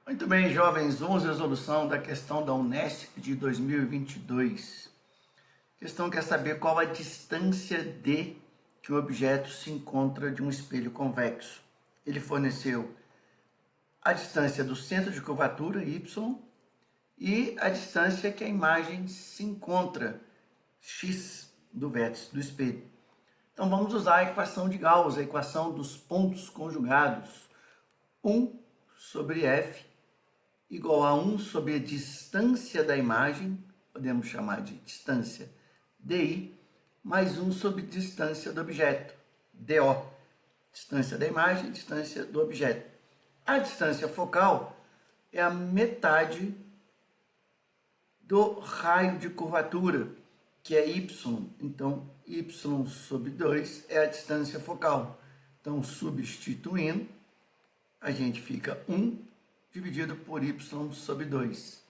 Muito bem, jovens, vamos à resolução da questão da Unesp de 2022. A questão quer saber qual a distância D que o objeto se encontra de um espelho convexo. Ele forneceu a distância do centro de curvatura, y, e a distância que a imagem se encontra, x, do vértice do espelho. Então vamos usar a equação de Gauss, a equação dos pontos conjugados. 1 sobre f igual a 1 sobre a distância da imagem, podemos chamar de distância DI, mais 1 sobre distância do objeto, DO. Distância da imagem, distância do objeto. A distância focal é a metade do raio de curvatura, que é y. Então, y sobre 2 é a distância focal. Então, substituindo, a gente fica 1 dividido por y sobre 2.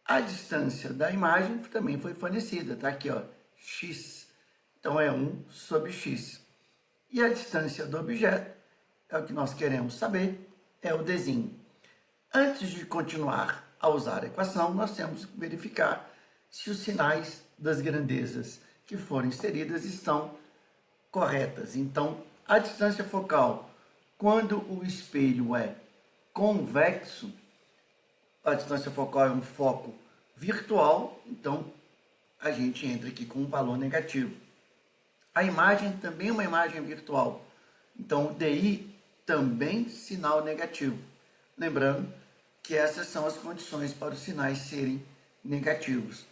A distância da imagem também foi fornecida, tá aqui, ó, x. Então, é 1 sobre x. E a distância do objeto, é o que nós queremos saber, é o dzinho. Antes de continuar a usar a equação, nós temos que verificar se os sinais das grandezas que foram inseridas estão corretas. Então, a distância focal, quando o espelho é convexo, a distância focal é um foco virtual, então a gente entra aqui com um valor negativo. A imagem também é uma imagem virtual, então o DI também sinal negativo. Lembrando que essas são as condições para os sinais serem negativos.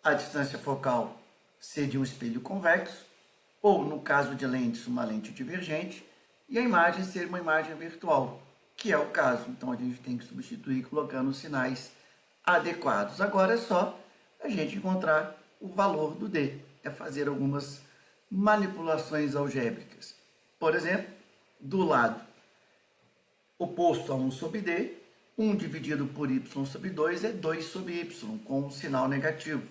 A distância focal ser de um espelho convexo, ou no caso de lentes, uma lente divergente, e a imagem ser uma imagem virtual, que é o caso. Então a gente tem que substituir colocando os sinais adequados. Agora é só a gente encontrar o valor do D, é fazer algumas manipulações algébricas. Por exemplo, do lado oposto a 1 sobre D, 1 dividido por y sobre 2 é 2 sobre y, com um sinal negativo,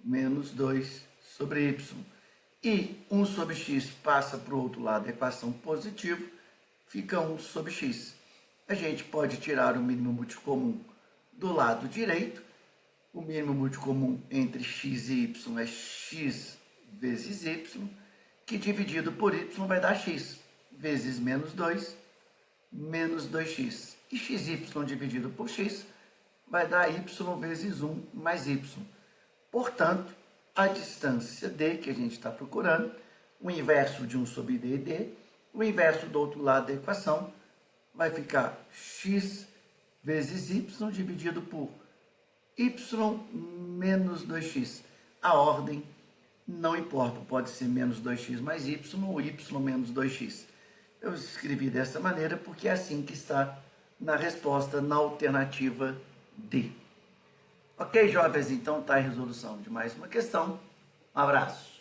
menos 2 sobre y. E 1 sobre x passa para o outro lado da equação positivo, fica 1 sobre x. A gente pode tirar o mínimo múltiplo comum do lado direito. O mínimo múltiplo comum entre x e y é x vezes y, que dividido por y vai dar x, vezes menos 2, menos 2x. E xy dividido por x vai dar y vezes 1 mais y. Portanto, a distância D que a gente está procurando, o inverso de 1 sobre D é D, o inverso do outro lado da equação vai ficar x vezes y dividido por y menos 2x. A ordem não importa, pode ser menos 2x mais y ou y menos 2x. Eu escrevi dessa maneira porque é assim que está na resposta na alternativa D. Ok, jovens? Então está a resolução de mais uma questão. Um abraço.